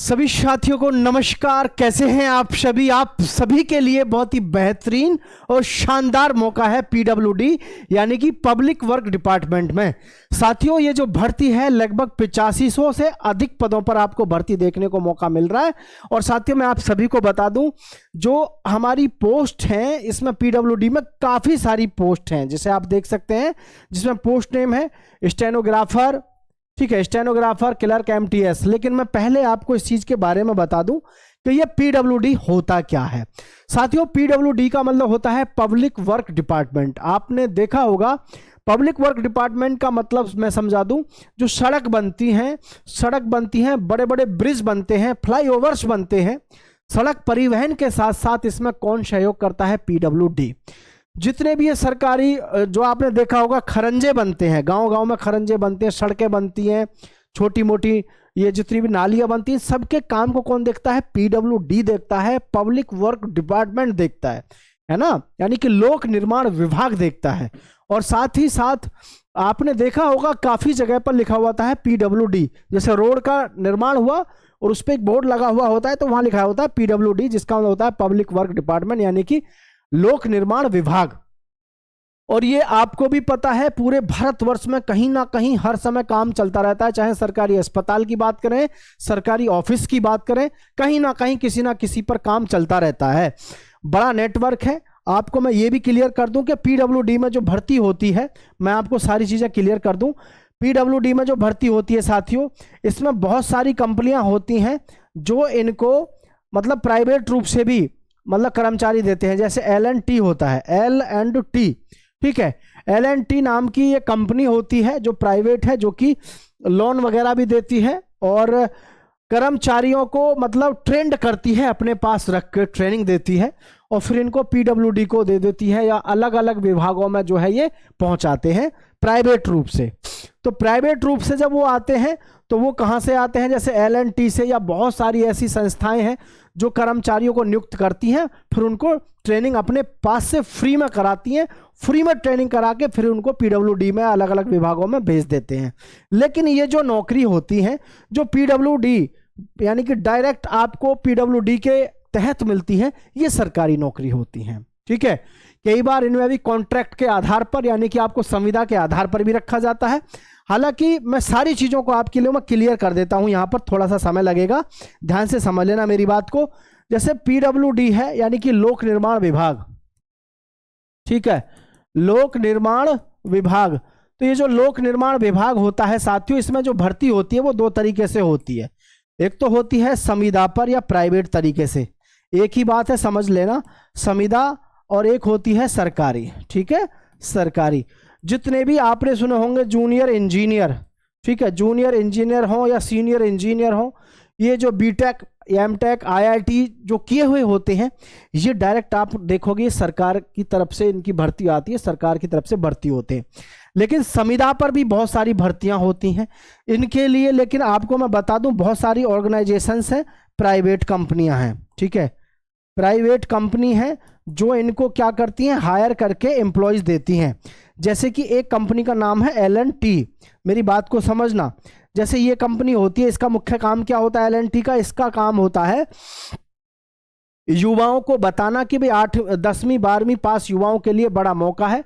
सभी साथियों को नमस्कार। कैसे हैं आप सभी? आप सभी के लिए बहुत ही बेहतरीन और शानदार मौका है पीडब्ल्यूडी यानी कि पब्लिक वर्क डिपार्टमेंट में। साथियों, ये जो भर्ती है लगभग 8500 से अधिक पदों पर आपको भर्ती देखने को मौका मिल रहा है। और साथियों, मैं आप सभी को बता दूं, जो हमारी पोस्ट हैं इसमें पीडब्ल्यूडी में काफ़ी सारी पोस्ट हैं, जैसे आप देख सकते हैं, जिसमें पोस्ट नेम है स्टेनोग्राफर, ठीक है, स्टेनोग्राफर, क्लर्क, एमटीएस। लेकिन मैं पहले आपको इस चीज के बारे में बता दूं कि ये पीडब्ल्यूडी होता क्या है। साथियों, पीडब्ल्यूडी का मतलब होता है पब्लिक वर्क डिपार्टमेंट। आपने देखा होगा पब्लिक वर्क डिपार्टमेंट का मतलब मैं समझा दूं, जो सड़क बनती हैं, बड़े बड़े ब्रिज बनते हैं, फ्लाईओवर्स बनते हैं, सड़क परिवहन के साथ साथ इसमें कौन सहयोग करता है? पीडब्ल्यूडी। जितने भी ये सरकारी, जो आपने देखा होगा खरंजे बनते हैं, गांव गांव में खरंजे बनते हैं, सड़कें बनती हैं, छोटी मोटी ये जितनी भी नालियां बनती हैं, सबके काम को कौन देखता है? पीडब्ल्यूडी देखता है, पब्लिक वर्क डिपार्टमेंट देखता है ना, यानी कि लोक निर्माण विभाग देखता है। और साथ ही साथ आपने देखा होगा काफी जगह पर लिखा हुआ था है पीडब्ल्यूडी। जैसे रोड का निर्माण हुआ और उस पर एक बोर्ड लगा हुआ होता है तो वहां लिखा होता है पीडब्ल्यूडी, जिसका मतलब होता है पब्लिक वर्क डिपार्टमेंट यानी कि लोक निर्माण विभाग। और ये आपको भी पता है पूरे भारतवर्ष में कहीं ना कहीं हर समय काम चलता रहता है, चाहे सरकारी अस्पताल की बात करें, सरकारी ऑफिस की बात करें, कहीं ना कहीं किसी ना किसी पर काम चलता रहता है। बड़ा नेटवर्क है। आपको मैं ये भी क्लियर कर दूं कि पीडब्ल्यूडी में जो भर्ती होती है, मैं आपको सारी चीजें क्लियर कर दूं। पीडब्ल्यूडी में जो भर्ती होती है साथियों, इसमें बहुत सारी कंपनियां होती हैं जो इनको मतलब प्राइवेट रूप से भी मतलब कर्मचारी देते हैं। जैसे L&T होता है, L&T, ठीक है, L&T नाम की ये कंपनी होती है जो प्राइवेट है, जो कि लोन वगैरह भी देती है और कर्मचारियों को मतलब ट्रेंड करती है, अपने पास रख कर ट्रेनिंग देती है और फिर इनको पीडब्ल्यूडी को दे देती है या अलग अलग विभागों में जो है ये पहुंचाते हैं प्राइवेट रूप से। तो प्राइवेट रूप से जब वो आते हैं तो वो कहां से आते हैं? जैसे L&T से, या बहुत सारी ऐसी संस्थाएं हैं जो कर्मचारियों को नियुक्त करती हैं, फिर उनको ट्रेनिंग अपने पास से फ्री में कराती हैं, फ्री में ट्रेनिंग करा के फिर उनको पीडब्ल्यूडी में अलग अलग विभागों में भेज देते हैं। लेकिन ये जो नौकरी होती है जो पीडब्ल्यूडी यानी कि डायरेक्ट आपको पीडब्ल्यूडी के तहत मिलती है, ये सरकारी नौकरी होती है, ठीक है। कई बार इनमें भी कॉन्ट्रैक्ट के आधार पर यानी कि आपको संविदा के आधार पर भी रखा जाता है। हालांकि मैं सारी चीजों को आपके लिए मैं क्लियर कर देता हूं, यहां पर थोड़ा सा समय लगेगा, ध्यान से समझ लेना मेरी बात को। जैसे पीडब्ल्यूडी है यानी कि लोक निर्माण विभाग, ठीक है, लोक निर्माण विभाग। तो ये जो लोक निर्माण विभाग होता है साथियों, इसमें जो भर्ती होती है वो दो तरीके से होती है। एक तो होती है संविदा पर या प्राइवेट तरीके से, एक ही बात है, समझ लेना, संविदा, और एक होती है सरकारी, ठीक है, सरकारी। जितने भी आपने सुने होंगे जूनियर इंजीनियर, ठीक है, जूनियर इंजीनियर हो या सीनियर इंजीनियर हो, ये जो बीटेक, एमटेक, आईआईटी जो किए हुए होते हैं, ये डायरेक्ट आप देखोगे सरकार की तरफ से इनकी भर्ती आती है, सरकार की तरफ से भर्ती होते हैं। लेकिन संविदा पर भी बहुत सारी भर्तियां होती हैं इनके लिए। लेकिन आपको मैं बता दूं, बहुत सारी ऑर्गेनाइजेशंस हैं, प्राइवेट कंपनियां हैं, ठीक है, प्राइवेट कंपनी है जो इनको क्या करती हैं? हायर करके एम्प्लॉयज देती हैं। जैसे कि एक कंपनी का नाम है L&T, मेरी बात को समझना। जैसे ये कंपनी होती है, इसका मुख्य काम क्या होता है L&T का? इसका काम होता है युवाओं को बताना कि भाई 8, 10वीं 12वीं पास युवाओं के लिए बड़ा मौका है,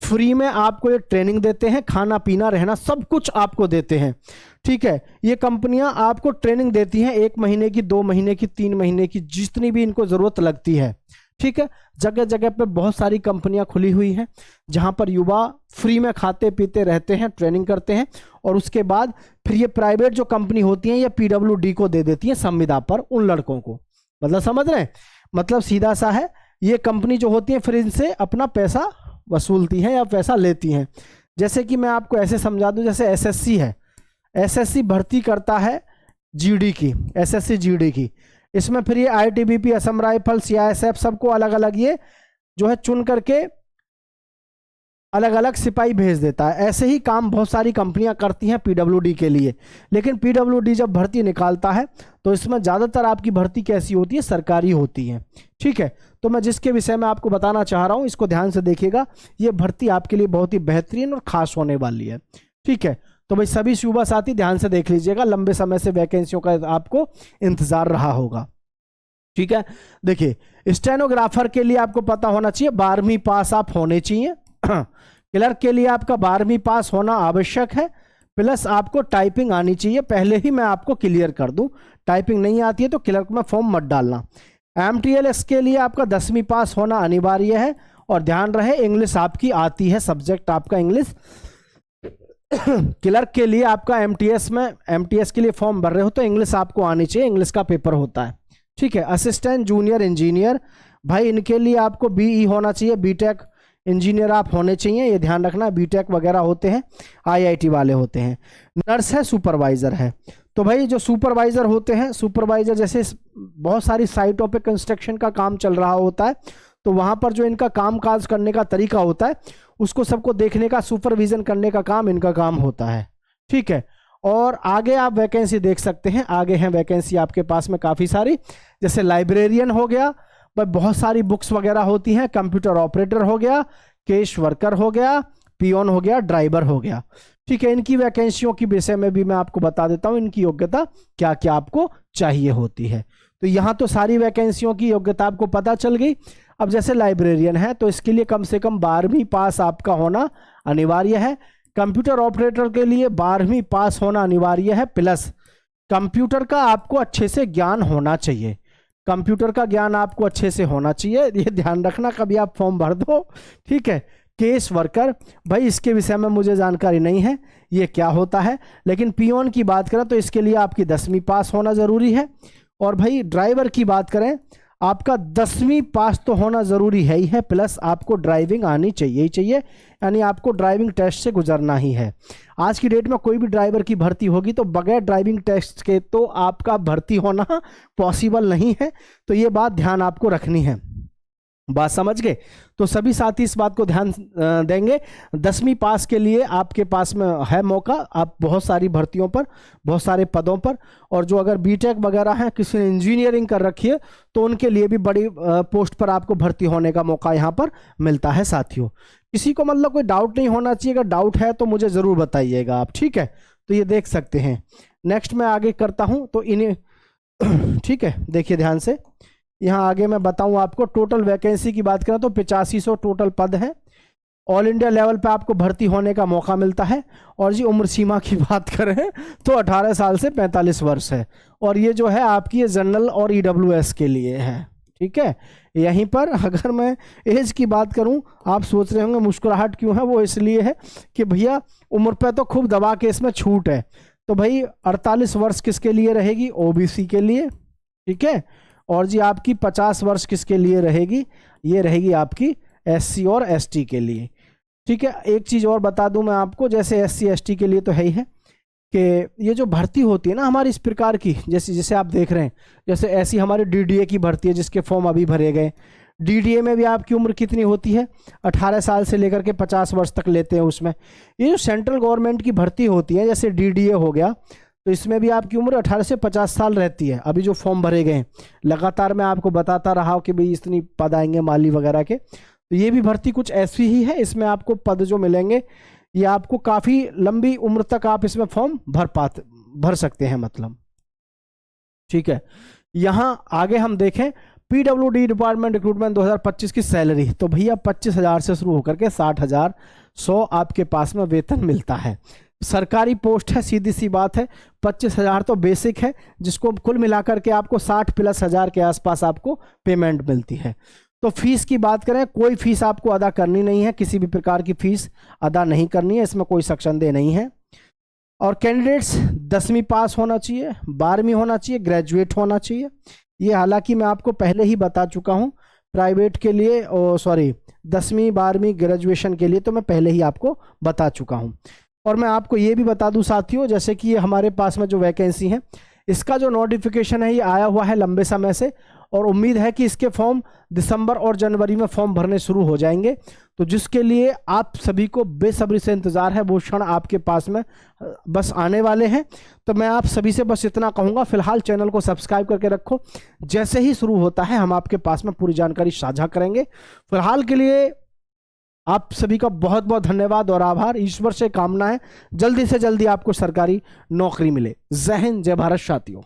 फ्री में आपको ये ट्रेनिंग देते हैं, खाना पीना रहना सब कुछ आपको देते हैं, ठीक है। ये कंपनियां आपको ट्रेनिंग देती हैं 1 महीने की, 2 महीने की, 3 महीने की, जितनी भी इनको जरूरत लगती है, ठीक है। जगह जगह पे बहुत सारी कंपनियां खुली हुई हैं जहां पर युवा फ्री में खाते पीते रहते हैं, ट्रेनिंग करते हैं, और उसके बाद फिर ये प्राइवेट जो कंपनी होती हैं ये पीडब्ल्यूडी को दे देती है संविदा पर उन लड़कों को। मतलब समझ रहे हैं? मतलब सीधा सा है, ये कंपनी जो होती है फिर इनसे अपना पैसा वसूलती हैं या पैसा लेती हैं। जैसे कि मैं आपको ऐसे समझा दूं, जैसे एसएससी है, एसएससी भर्ती करता है जीडी की, एसएससी जीडी की, इसमें फिर ये आईटीबीपी, असम राइफल, सीआईएसएफ सबको अलग अलग ये जो है चुन करके अलग अलग सिपाही भेज देता है। ऐसे ही काम बहुत सारी कंपनियां करती हैं पीडब्ल्यूडी के लिए। लेकिन पीडब्ल्यूडी जब भर्ती निकालता है तो इसमें ज़्यादातर आपकी भर्ती कैसी होती है? सरकारी होती है, ठीक है। तो मैं जिसके विषय में आपको बताना चाह रहा हूं इसको ध्यान से देखिएगा, ये भर्ती आपके लिए बहुत ही बेहतरीन और खास होने वाली है, ठीक है। तो भाई सभी युवा साथी ध्यान से देख लीजिएगा, लंबे समय से वैकेंसियों का आपको इंतजार रहा होगा। ठीक है, देखिए स्टेनोग्राफर के लिए आपको पता होना चाहिए 12वीं पास आप होने चाहिए। क्लर्क के लिए आपका 12वीं पास होना आवश्यक है, प्लस आपको टाइपिंग आनी चाहिए। पहले ही मैं आपको क्लियर कर दूं, टाइपिंग नहीं आती है तो क्लर्क में फॉर्म मत डालना। MTLS के लिए आपका 10वीं पास होना अनिवार्य है, और ध्यान रहे इंग्लिश आपकी आती है, सब्जेक्ट आपका इंग्लिश। क्लर्क के लिए आपका MTS के लिए फॉर्म भर रहे हो तो इंग्लिश आपको आनी चाहिए, इंग्लिश का पेपर होता है। ठीक है, असिस्टेंट जूनियर इंजीनियर, भाई इनके लिए आपको BE होना चाहिए, बीटेक इंजीनियर आप होने चाहिए, ये ध्यान रखना। बीटेक वगैरह होते हैं, IIT वाले होते हैं। नर्स है, सुपरवाइजर है, तो भाई जो सुपरवाइजर होते हैं, सुपरवाइजर जैसे बहुत सारी साइटों पे कंस्ट्रक्शन का काम चल रहा होता है, तो वहां पर जो इनका काम काज करने का तरीका होता है उसको सबको देखने का, सुपरविजन करने का काम इनका काम होता है। ठीक है, और आगे आप वैकेंसी देख सकते हैं, आगे हैं वैकेंसी आपके पास में काफ़ी सारी, जैसे लाइब्रेरियन हो गया, भाई बहुत सारी बुक्स वगैरह होती हैं, कंप्यूटर ऑपरेटर हो गया, कैश वर्कर हो गया, पियोन हो गया, ड्राइवर हो गया। ठीक है, इनकी वैकेंसियों की विषय में भी मैं आपको बता देता हूं, इनकी योग्यता क्या क्या आपको चाहिए होती है। तो यहाँ तो सारी वैकेंसियों की योग्यता आपको पता चल गई। अब जैसे लाइब्रेरियन है तो इसके लिए कम से कम 12वीं पास आपका होना अनिवार्य है। कंप्यूटर ऑपरेटर के लिए 12वीं पास होना अनिवार्य है, प्लस कंप्यूटर का आपको अच्छे से ज्ञान होना चाहिए, कंप्यूटर का ज्ञान आपको अच्छे से होना चाहिए, ये ध्यान रखना कभी आप फॉर्म भर दो। ठीक है, केस वर्कर, भाई इसके विषय में मुझे जानकारी नहीं है ये क्या होता है, लेकिन पियोन की बात करें तो इसके लिए आपकी 10वीं पास होना जरूरी है। और भाई ड्राइवर की बात करें, आपका 10वीं पास तो होना जरूरी है ही है, प्लस आपको ड्राइविंग आनी चाहिए ही चाहिए, यानी आपको ड्राइविंग टेस्ट से गुजरना ही है। आज की डेट में कोई भी ड्राइवर की भर्ती होगी तो बगैर ड्राइविंग टेस्ट के तो आपका भर्ती होना पॉसिबल नहीं है, तो ये बात ध्यान आपको रखनी है। बात समझ गए? तो सभी साथी इस बात को ध्यान देंगे। 10वीं पास के लिए आपके पास में है मौका, आप बहुत सारी भर्तियों पर, बहुत सारे पदों पर, और जो अगर बीटेक वगैरह हैं, किसी ने इंजीनियरिंग कर रखी है तो उनके लिए भी बड़ी पोस्ट पर आपको भर्ती होने का मौका यहाँ पर मिलता है साथियों। किसी को मतलब कोई डाउट नहीं होना चाहिए, अगर डाउट है तो मुझे ज़रूर बताइएगा आप। ठीक है, तो ये देख सकते हैं। नेक्स्ट मैं आगे करता हूँ तो इन्हें ठीक है, देखिए ध्यान से, यहाँ आगे मैं बताऊं आपको। टोटल वैकेंसी की बात करें तो 8500 टोटल पद हैं। ऑल इंडिया लेवल पे आपको भर्ती होने का मौका मिलता है। और जी उम्र सीमा की बात करें तो 18 साल से 45 वर्ष है, और ये जो है आपकी जनरल और EWS के लिए है। ठीक है, यहीं पर अगर मैं एज की बात करूं, आप सोच रहे होंगे मुस्कुराहट क्यों है, वो इसलिए है कि भैया उम्र पे तो खूब दबा के इसमें छूट है। तो भाई 48 वर्ष किसके लिए रहेगी? OBC के लिए। ठीक है, और जी आपकी 50 वर्ष किसके लिए रहेगी? ये रहेगी आपकी SC और ST के लिए। ठीक है, एक चीज़ और बता दूं मैं आपको, जैसे SC ST के लिए तो है ही है कि ये जो भर्ती होती है ना हमारी इस प्रकार की, जैसे जैसे आप देख रहे हैं, जैसे ऐसी हमारी DDA की भर्ती है जिसके फॉर्म अभी भरे गए। DDA में भी आपकी उम्र कितनी होती है? 18 साल से लेकर के 50 वर्ष तक लेते हैं उसमें। ये जो सेंट्रल गवर्नमेंट की भर्ती होती है, जैसे DDA हो गया, तो इसमें भी आपकी उम्र 18 से 50 साल रहती है। अभी जो फॉर्म भरे गए हैं, लगातार मैं आपको बताता रहा हूँ कि भाई इतनी पद आएंगे माली वगैरह के, तो ये भी भर्ती कुछ ऐसी ही है। इसमें आपको पद जो मिलेंगे ये आपको काफ़ी लंबी उम्र तक आप इसमें फॉर्म भर सकते हैं मतलब। ठीक है, यहाँ आगे हम देखें PWD डिपार्टमेंट रिक्रूटमेंट 2025 की सैलरी, तो भैया 25,000 से शुरू होकर के 60,100 आपके पास में वेतन मिलता है। सरकारी पोस्ट है, सीधी सी बात है। 25,000 तो बेसिक है, जिसको कुल मिलाकर के आपको 60+1000 के आसपास आपको पेमेंट मिलती है। तो फीस की बात करें, कोई फीस आपको अदा करनी नहीं है, किसी भी प्रकार की फीस अदा नहीं करनी है, इसमें कोई सक्शनदेह नहीं है। और कैंडिडेट्स 10वीं पास होना चाहिए, 12वीं होना चाहिए, ग्रेजुएट होना चाहिए। ये हालांकि मैं आपको पहले ही बता चुका हूँ, प्राइवेट के लिए 10वीं 12वीं ग्रेजुएशन के लिए तो मैं पहले ही आपको बता चुका हूँ। और मैं आपको ये भी बता दूं साथियों, जैसे कि ये हमारे पास में जो वैकेंसी है, इसका जो नोटिफिकेशन है ये आया हुआ है लंबे समय से, और उम्मीद है कि इसके फॉर्म दिसंबर और जनवरी में फॉर्म भरने शुरू हो जाएंगे। तो जिसके लिए आप सभी को बेसब्री से इंतज़ार है, वो क्षण आपके पास में बस आने वाले हैं। तो मैं आप सभी से बस इतना कहूँगा, फिलहाल चैनल को सब्सक्राइब करके रखो, जैसे ही शुरू होता है हम आपके पास में पूरी जानकारी साझा करेंगे। फिलहाल के लिए आप सभी का बहुत बहुत धन्यवाद और आभार। ईश्वर से कामना है जल्दी से जल्दी आपको सरकारी नौकरी मिले। जय हिंद, जय भारत साथियों।